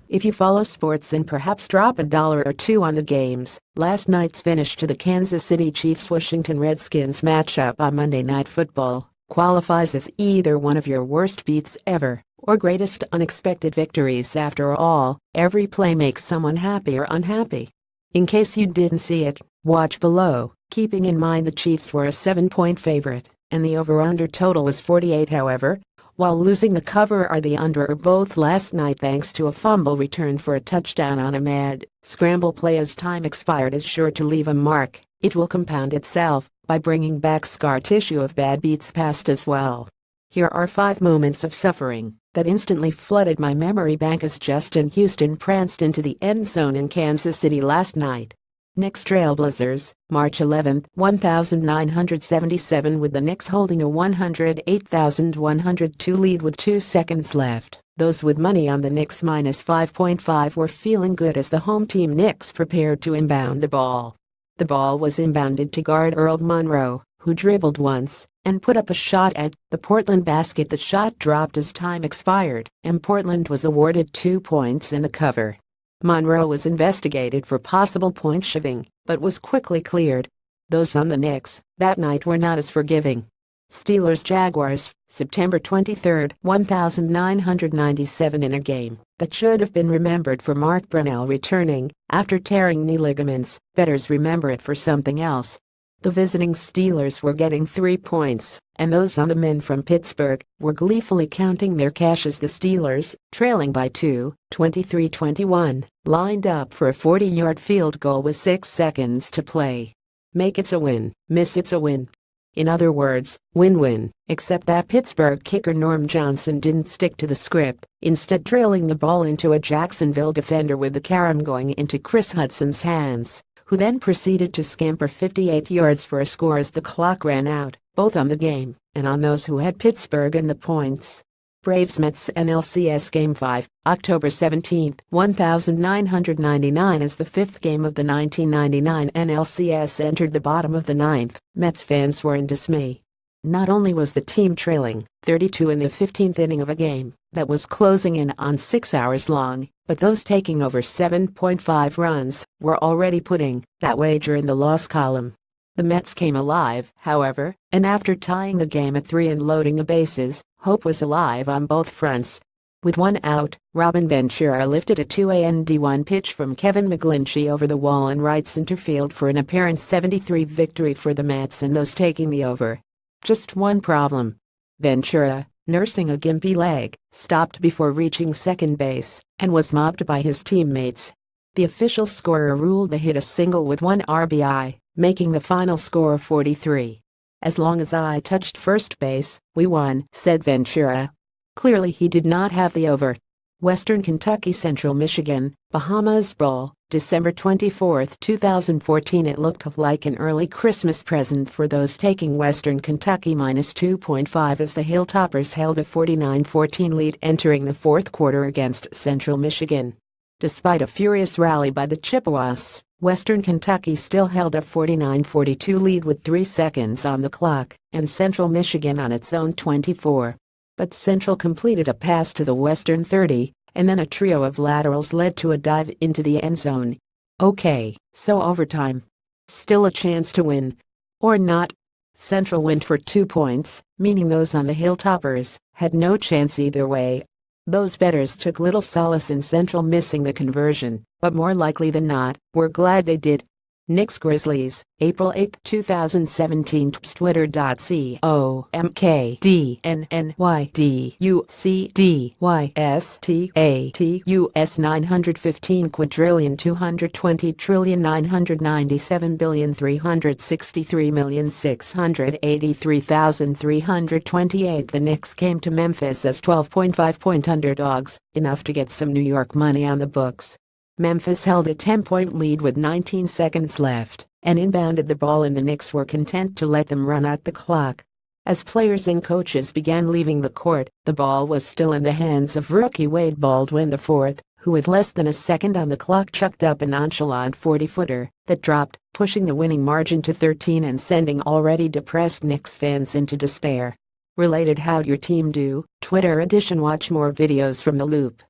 if you follow sports and perhaps drop $1 or $2 on the games. Last night's finish to the Kansas City Chiefs-Washington Redskins matchup on Monday Night Football qualifies as either one of your worst beats ever or greatest unexpected victories. After all, every play makes someone happy or unhappy. In case you didn't see it, watch below, keeping in mind the Chiefs were a 7-point favorite and the over-under total was 48. However, while losing the cover or the under or both last night thanks to a fumble return for a touchdown on a mad scramble play as time expired is sure to leave a mark, it will compound itself by bringing back scar tissue of bad beats past as well. Here are 5 moments of suffering that instantly flooded my memory bank as Justin Houston pranced into the end zone in Kansas City last night. Knicks Trailblazers, March 11, 1977. With the Knicks holding a 108,102 lead with 2 seconds left, those with money on the Knicks minus 5.5 were feeling good as the home team Knicks prepared to inbound the ball. The ball was inbounded to guard Earl Monroe, who dribbled once and put up a shot at the Portland basket. The shot dropped as time expired, and Portland was awarded 2 points in the cover. Monroe was investigated for possible point shoving, but was quickly cleared. Those on the Knicks that night were not as forgiving. Steelers-Jaguars, September 23, 1997. In a game that should have been remembered for Mark Brunell returning after tearing knee ligaments, bettors remember it for something else. The visiting Steelers were getting 3 points, and those on the men from Pittsburgh were gleefully counting their cash as the Steelers, trailing by 2, 23-21, lined up for a 40-yard field goal with 6 seconds to play. Make it's a win, miss it's a win. In other words, win-win, except that Pittsburgh kicker Norm Johnson didn't stick to the script, instead trailing the ball into a Jacksonville defender with the carom going into Chris Hudson's hands, who then proceeded to scamper 58 yards for a score as the clock ran out, both on the game and on those who had Pittsburgh and the points. Braves-Mets NLCS Game 5, October 17, 1999. As the 5th game of the 1999 NLCS entered the bottom of the 9th, Mets fans were in dismay. Not only was the team trailing 32 in the 15th inning of a game that was closing in on 6 hours long, but those taking over 7.5 runs were already putting that wager in the loss column. The Mets came alive, however, and after tying the game at 3 and loading the bases, hope was alive on both fronts. With 1 out, Robin Ventura lifted a 2-1 pitch from Kevin McGlinchey over the wall in right center field for an apparent 7-3 victory for the Mets and those taking the over. Just one problem. Ventura, nursing a gimpy leg, stopped before reaching second base and was mobbed by his teammates. The official scorer ruled the hit a single with 1 RBI, making the final score 43. "As long as I touched first base, we won," said Ventura. Clearly he did not have the over. Western Kentucky Central Michigan, Bahamas Bowl, December 24, 2014. It looked like an early Christmas present for those taking Western Kentucky minus 2.5 as the Hilltoppers held a 49-14 lead entering the 4th quarter against Central Michigan. Despite a furious rally by the Chippewas, Western Kentucky still held a 49-42 lead with 3 seconds on the clock and Central Michigan on its own 24. But Central completed a pass to the Western 30, and then a trio of laterals led to a dive into the end zone. Okay, so overtime. Still a chance to win. Or not. Central went for 2 points, meaning those on the Hilltoppers had no chance either way. Those bettors took little solace in Central missing the conversion, but more likely than not, were glad they did. Knicks Grizzlies, April 8, 2017. Twitter.com/MKDNNYDUCDYSTATUS 915 quadrillion 220 trillion 997 billion 363 million 683,328. The Knicks came to Memphis as 12.5-point underdogs, enough to get some New York money on the books. Memphis held a 10-point lead with 19 seconds left and inbounded the ball, and the Knicks were content to let them run out the clock. As players and coaches began leaving the court, the ball was still in the hands of rookie Wade Baldwin IV, who with less than a second on the clock chucked up a nonchalant 40-footer that dropped, pushing the winning margin to 13 and sending already depressed Knicks fans into despair. Related: how'd your team do? Twitter edition. Watch more videos from The Loop.